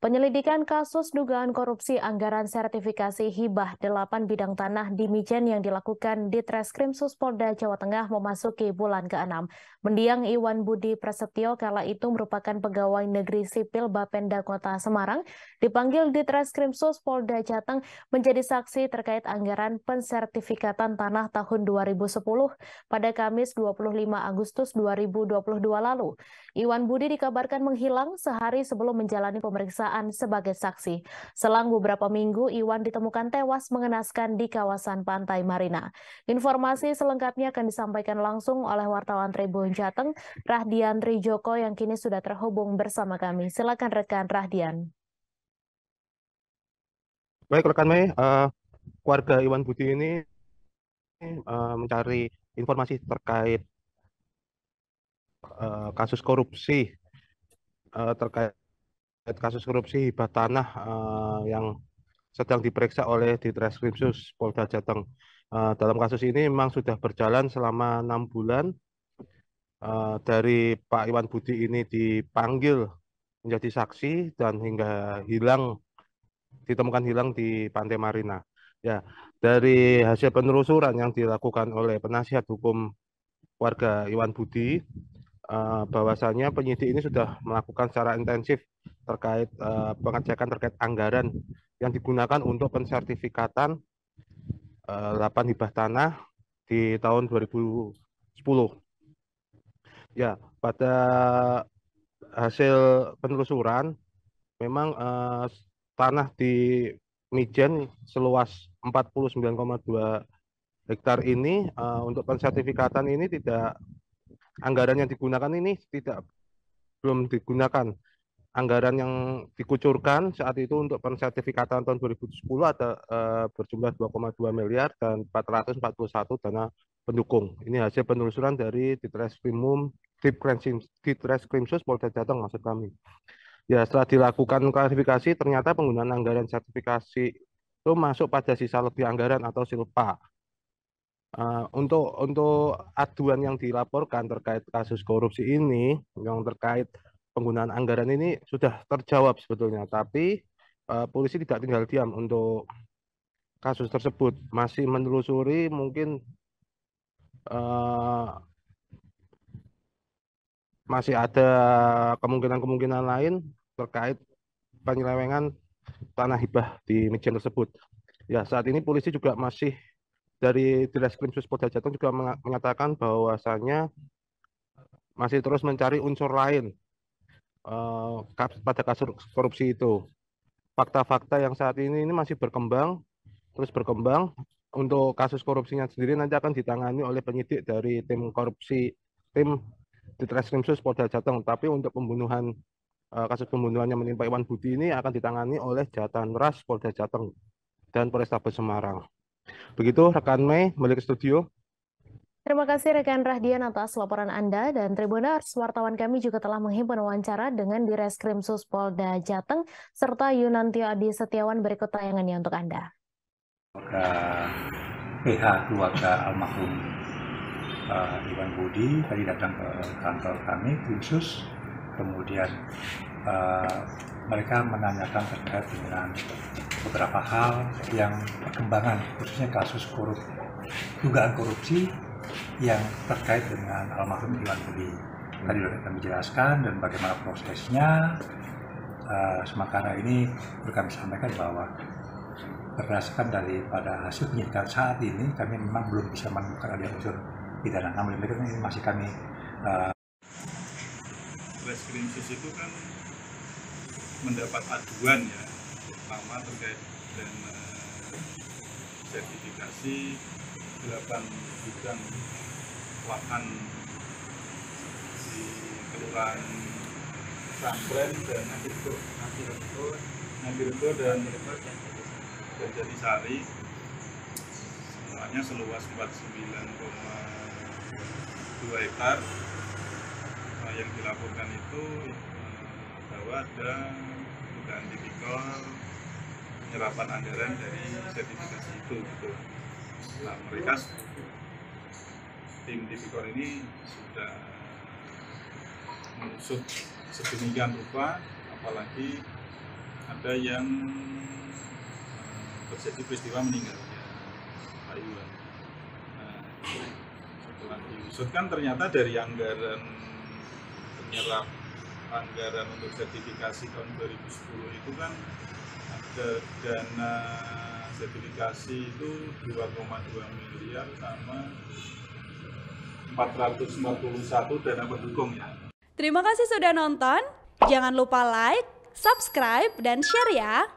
Penyelidikan kasus dugaan korupsi anggaran sertifikasi hibah 8 bidang tanah di Mijen yang dilakukan di Treskrimsus Polda Jawa Tengah memasuki bulan ke-6. Mendiang Iwan Budi Prasetyo kala itu merupakan pegawai negeri sipil Bapenda Kota Semarang, dipanggil di Treskrimsus Polda Jateng menjadi saksi terkait anggaran pensertifikatan tanah tahun 2010 pada Kamis 25 Agustus 2022 lalu. Iwan Budi dikabarkan menghilang sehari sebelum menjalani pemeriksaan sebagai saksi. Selang beberapa minggu, Iwan ditemukan tewas mengenaskan di kawasan Pantai Marina. Informasi selengkapnya akan disampaikan langsung oleh wartawan Tribun Jateng, Rahdian Trijoko yang kini sudah terhubung bersama kami. Silakan rekan Rahdian. Baik rekan Mei, keluarga Iwan Budi ini mencari informasi terkait kasus korupsi hibah tanah yang sedang diperiksa oleh Ditreskrimsus Polda Jateng. Dalam kasus ini memang sudah berjalan selama 6 bulan dari Pak Iwan Budi ini dipanggil menjadi saksi dan hingga ditemukan hilang di Pantai Marina. Ya, dari hasil penelusuran yang dilakukan oleh penasihat hukum warga Iwan Budi, bahwasanya penyidik ini sudah melakukan secara intensif terkait pengecekan terkait anggaran yang digunakan untuk pensertifikatan 8 hibah tanah di tahun 2010. Ya, pada hasil penelusuran memang tanah di Mijen seluas 49,2 hektar ini untuk pensertifikatan ini anggaran yang digunakan ini belum digunakan. Anggaran yang dikucurkan saat itu untuk pensertifikatan tahun 2010 ada berjumlah 2,2 miliar dan 441 dana pendukung. Ini hasil penelusuran dari Ditreskrimsus Polda Jateng maksud kami. Ya, setelah dilakukan klarifikasi, ternyata penggunaan anggaran sertifikasi itu masuk pada sisa lebih anggaran atau silpa. Untuk aduan yang dilaporkan terkait kasus korupsi ini, yang terkait penggunaan anggaran ini sudah terjawab sebetulnya, tapi polisi tidak tinggal diam untuk kasus tersebut, masih menelusuri mungkin masih ada kemungkinan-kemungkinan lain terkait penyelewengan tanah hibah di Mijen tersebut. Ya, saat ini polisi juga masih dari Ditreskrimsus Polda Jateng juga menyatakan bahwasannya masih terus mencari unsur lain pada kasus korupsi itu. Fakta-fakta yang saat ini masih terus berkembang. Untuk kasus korupsinya sendiri nanti akan ditangani oleh penyidik dari tim Ditreskrimsus Polda Jateng. Tapi untuk kasus pembunuhan yang menimpa Iwan Budi ini akan ditangani oleh Jatanras Polda Jateng dan Polrestabes Semarang. Begitu rekan Mei, balik ke studio. Terima kasih rekan Rahdian atas laporan Anda, dan Tribuners, wartawan kami juga telah menghimpun wawancara dengan Ditreskrimsus Polda Jateng serta Yunantio Adi Setiawan. Berikut tayangannya untuk Anda. PH keluarga almarhum Iwan Budi tadi datang ke kantor kami khusus, kemudian mereka menanyakan terkait dengan beberapa hal yang perkembangan, khususnya kasus dugaan korupsi yang terkait dengan almarhum Iwan Budi. Tadi sudah kami jelaskan dan bagaimana prosesnya. Sementara ini kami sampaikan bahwa berdasarkan daripada hasil penyidikan saat ini kami memang belum bisa menemukan ada unsur pidana. Namun ini masih kami. Treskrimsus itu kan mendapat aduan ya, terutama terkait dengan sertifikasi 8 bidang lahan di Kelurahan Sambren dan Nabirgo dan Jatisari, semuanya seluas 49,2 hektar. Yang dilaporkan itu bahwa ada dugaan tipikor penyerapan anggaran dari sertifikasi itu gitu. Nah, mereka tim tipikor ini sudah mengusut sedemikian rupa, apalagi ada yang terjadi peristiwa meninggalnya Pak Iwan. Nah, setelah diusutkan ternyata dari anggaran penyerap anggaran untuk sertifikasi tahun 2010 itu kan ada dana sertifikasi itu 2,2 miliar sama 441 dana pendukung ya. Terima kasih sudah nonton. Jangan lupa like, subscribe, dan share ya.